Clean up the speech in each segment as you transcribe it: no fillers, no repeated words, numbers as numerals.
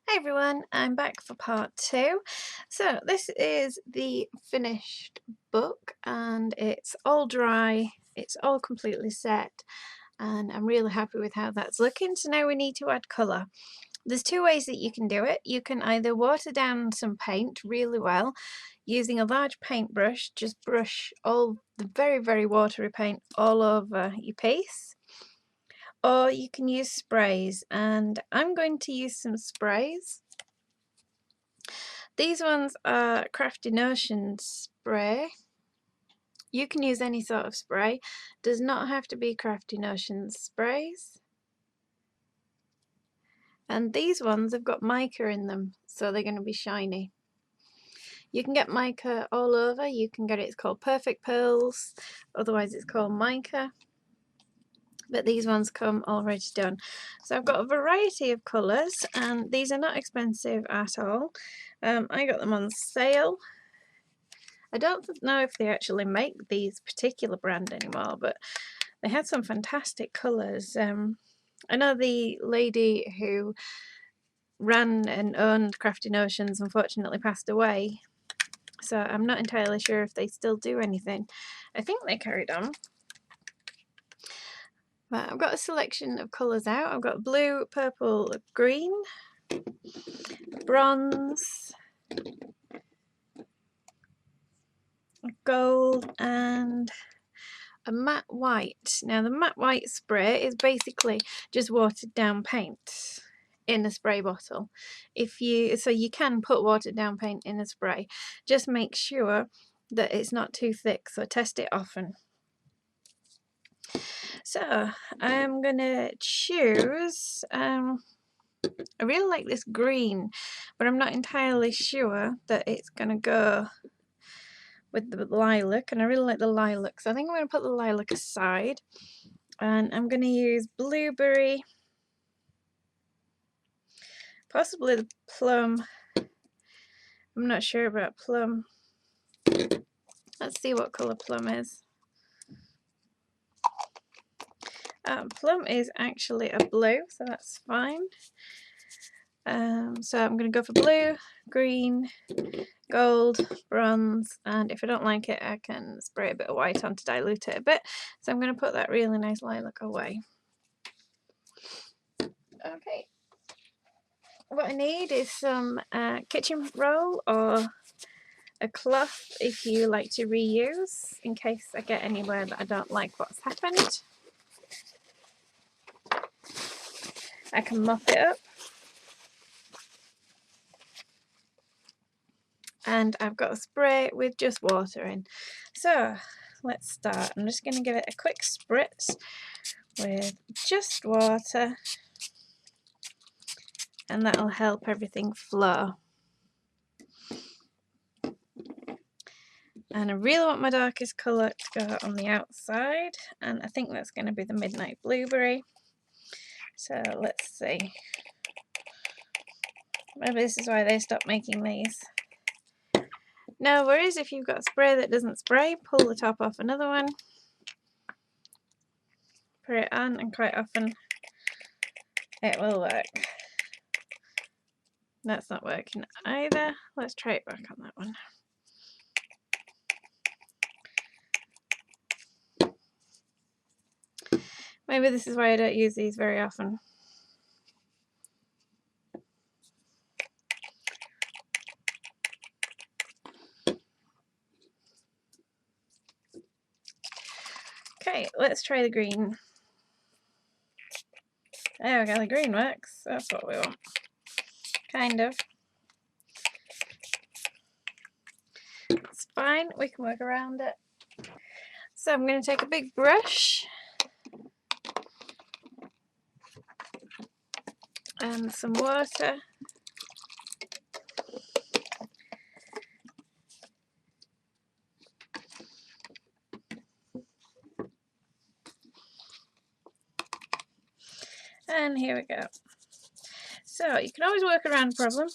Hi everyone, I'm back for part 2. So this is the finished book and it's all dry, it's all completely set, and I'm really happy with how that's looking. So now we need to add colour. There's two ways that you can do it. You can either water down some paint really well using a large paintbrush, just brush all the very watery paint all over your piece. Or you can use sprays, and I'm going to use some sprays. These ones are Crafty Notion spray. You can use any sort of spray. Does not have to be Crafty Notion sprays. And these ones have got mica in them, so they're going to be shiny. You can get mica all over. You can get it's called Perfect Pearls, otherwise it's called mica. But these ones come already done. So I've got a variety of colours, and these are not expensive at all. I got them on sale. I don't know if they actually make these particular brand anymore, but they had some fantastic colours. I know the lady who ran and owned Crafty Notions unfortunately passed away, so I'm not entirely sure if they still do anything. I think they carried on. But I've got a selection of colours out. I've got blue, purple, green, bronze, gold, and a matte white. Now the matte white spray is basically just watered down paint in a spray bottle. So you can put watered down paint in a spray. Just make sure that it's not too thick, so test it often. So I'm gonna choose I really like this green, but I'm not entirely sure that it's gonna go with the lilac, and I really like the lilac, so I think I'm going to put the lilac aside, and I'm going to use blueberry, possibly the plum. I'm not sure about plum. Let's see what colour plum is. Plum is actually a blue, so that's fine. So I'm going to go for blue, green, gold, bronze, and if I don't like it I can spray a bit of white on to dilute it a bit. So I'm going to put that really nice lilac away. Okay, what I need is some kitchen roll or a cloth if you like to reuse, in case I get anywhere that I don't like what's happened. I can mop it up. And I've got a spray with just water in. So let's start. I'm just going to give it a quick spritz with just water, and that'll help everything flow. And I really want my darkest colour to go on the outside, and I think that's going to be the Midnight Blueberry. So let's see. Maybe this is why they stopped making these. No worries, if you've got a spray that doesn't spray, pull the top off another one, put it on, and quite often it will work. That's not working either. Let's try it back on that one. Maybe this is why I don't use these very often. Okay, let's try the green. There we go, the green works. That's what we want. Kind of. It's fine, we can work around it. So I'm going to take a big brush and some water. And here we go. So you can always work around a problem.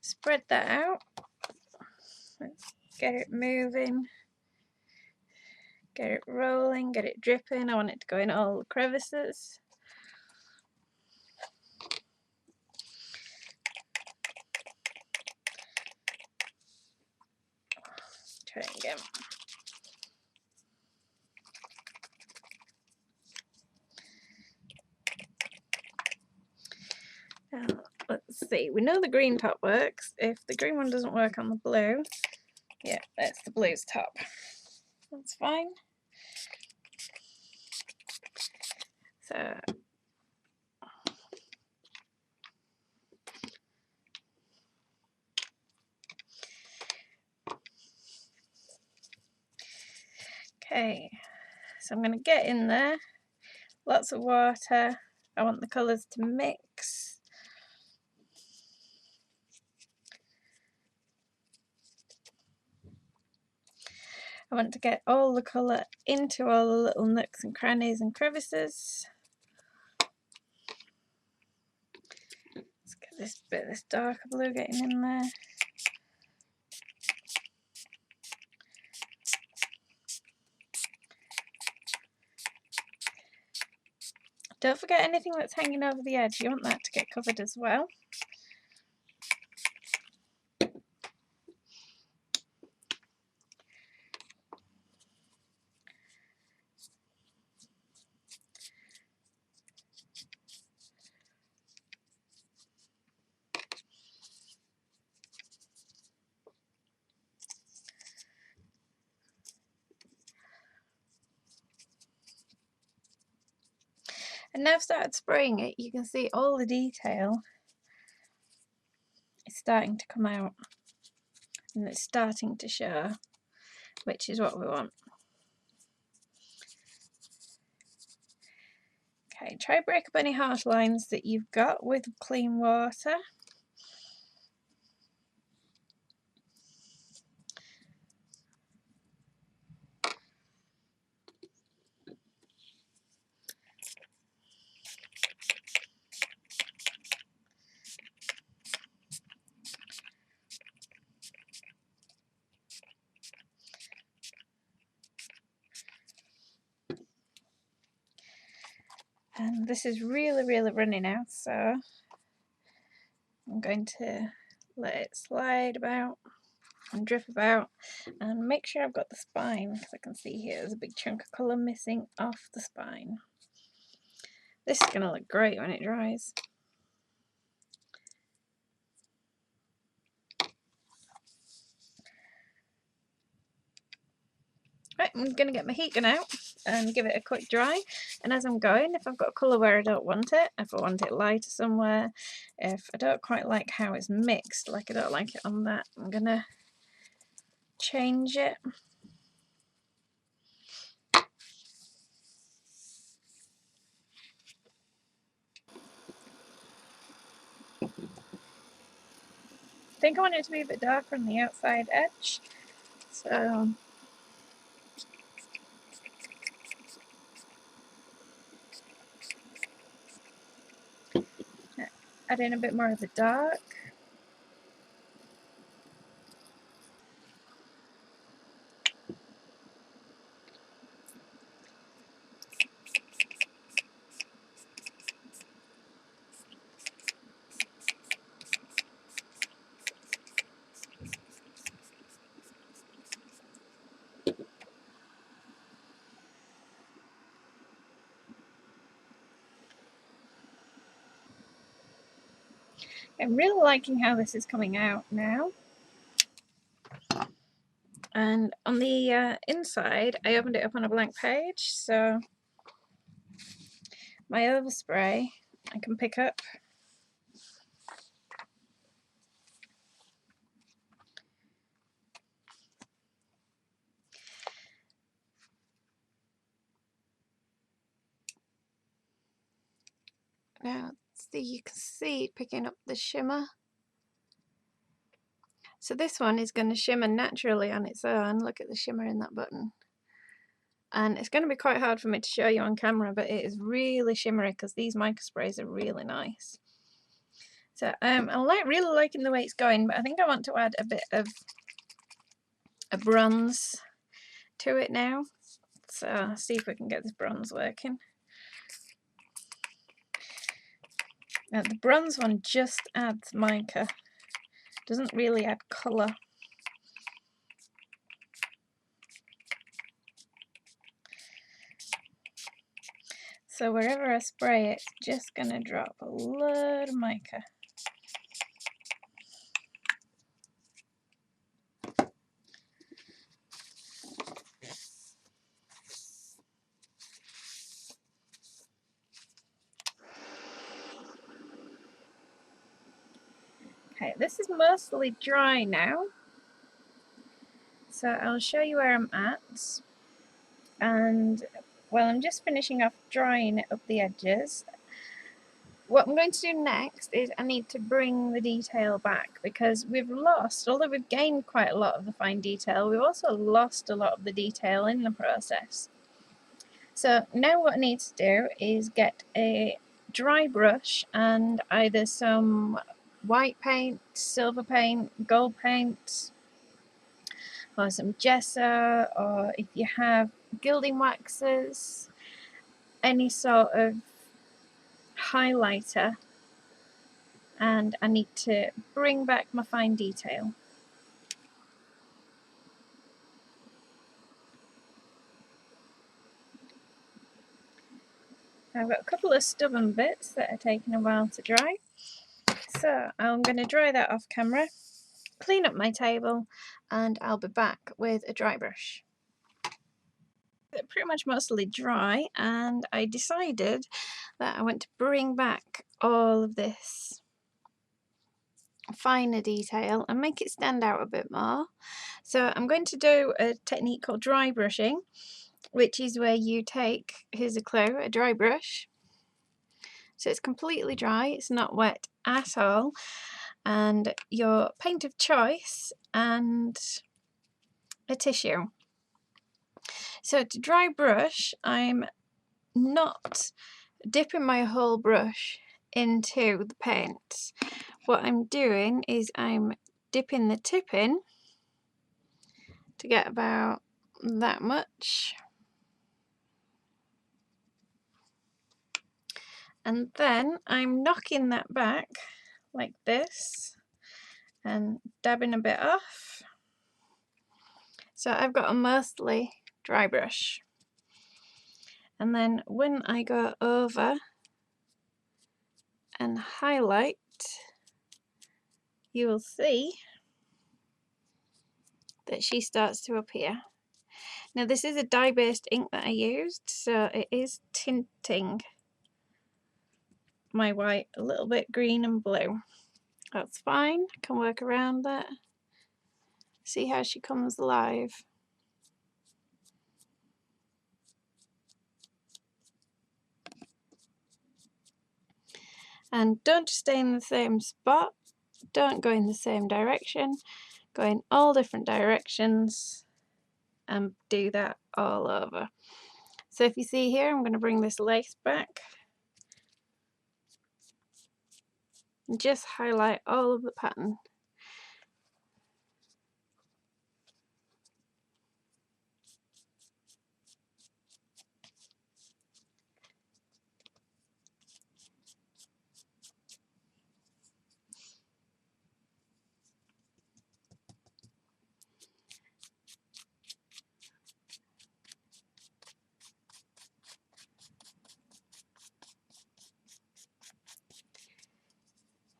Spread that out. Let's get it moving. Get it rolling, get it dripping. I want it to go in all the crevices. Try it again. Now, let's see. We know the green top works. If the green one doesn't work on the blue, yeah, that's the blue's top. That's fine. So okay, so I'm going to get in there. Lots of water. I want the colours to mix. I want to get all the colour into all the little nooks and crannies and crevices. Let's get this bit of this darker blue getting in there. Don't forget anything that's hanging over the edge, you want that to get covered as well. And now I've started spraying it, you can see all the detail is starting to come out and it's starting to show, which is what we want. Okay, try break up any harsh lines that you've got with clean water. And this is really running out, so I'm going to let it slide about and drip about and make sure I've got the spine, because I can see here there's a big chunk of colour missing off the spine. This is going to look great when it dries. Right, I'm going to get my heat gun out and give it a quick dry, and as I'm going, if I've got a colour where I don't want it, if I want it lighter somewhere, if I don't quite like how it's mixed, like I don't like it on that, I'm going to change it. I think I want it to be a bit darker on the outside edge, so add in a bit more of the dark. I'm really liking how this is coming out now. And on the inside, I opened it up on a blank page, so my overspray I can pick up. Now, see, you can see it picking up the shimmer. So this one is going to shimmer naturally on its own. Look at the shimmer in that button. And it's going to be quite hard for me to show you on camera, but it is really shimmery because these mica sprays are really nice. So I'm really liking the way it's going, but I think I want to add a bit of a bronze to it now So see if we can get this bronze working. Now the bronze one just adds mica, doesn't really add colour. So wherever I spray it, it's just going to drop a load of mica. Okay, this is mostly dry now. So I'll show you where I'm at. And well, I'm just finishing off drying it up the edges. What I'm going to do next is I need to bring the detail back, because we've lost, although we've gained quite a lot of the fine detail, we've also lost a lot of the detail in the process. So now what I need to do is get a dry brush and either some white paint, silver paint, gold paint, or some gesso, or if you have gilding waxes, any sort of highlighter, and I need to bring back my fine detail. I've got a couple of stubborn bits that are taking a while to dry, so I'm going to dry that off camera, clean up my table, and I'll be back with a dry brush. They're pretty much mostly dry, and I decided that I want to bring back all of this finer detail and make it stand out a bit more. So I'm going to do a technique called dry brushing, which is where you take, here's a clue, a dry brush. So it's completely dry, it's not wet at all, and your paint of choice and a tissue. So to dry brush, I'm not dipping my whole brush into the paint. What I'm doing is I'm dipping the tip in to get about that much, and then I'm knocking that back like this and dabbing a bit off. So I've got a mostly dry brush, and then when I go over and highlight, you will see that she starts to appear. Now this is a dye-based ink that I used, so it is tinting my white a little bit green and blue. That's fine, I can work around that. See how she comes alive. And don't just stay in the same spot, don't go in the same direction, go in all different directions and do that all over. So if you see here, I'm going to bring this lace back and just highlight all of the pattern.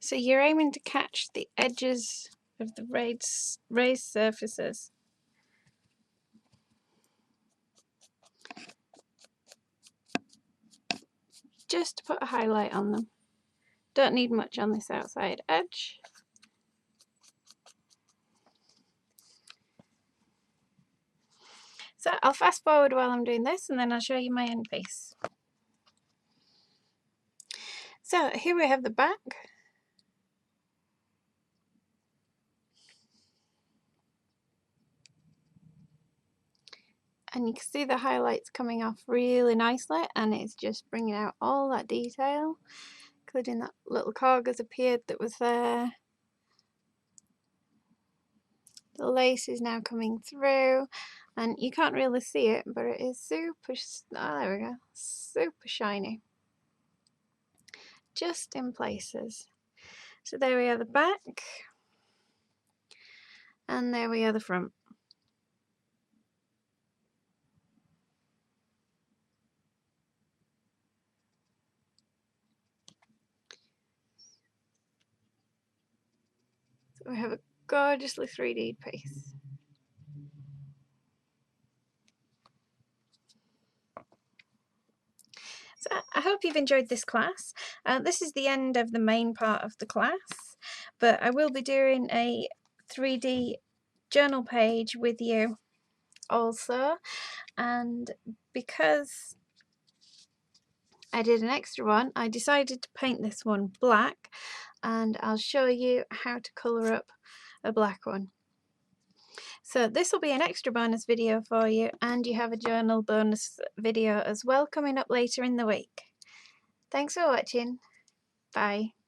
So you're aiming to catch the edges of the raised surfaces. Just to put a highlight on them. Don't need much on this outside edge. So I'll fast forward while I'm doing this, and then I'll show you my end piece. So here we have the back. And you can see the highlights coming off really nicely, and it's just bringing out all that detail, including that little cog has appeared that was there. The lace is now coming through, and you can't really see it, but it is super, there we go, super shiny, just in places. So there we are the back, and there we are the front. So we have a gorgeously 3D piece. So I hope you've enjoyed this class. This is the end of the main part of the class, but I will be doing a 3D journal page with you also, and because I did an extra one, I decided to paint this one black, and I'll show you how to colour up a black one. So this will be an extra bonus video for you, and you have a journal bonus video as well coming up later in the week. Thanks for watching. Bye.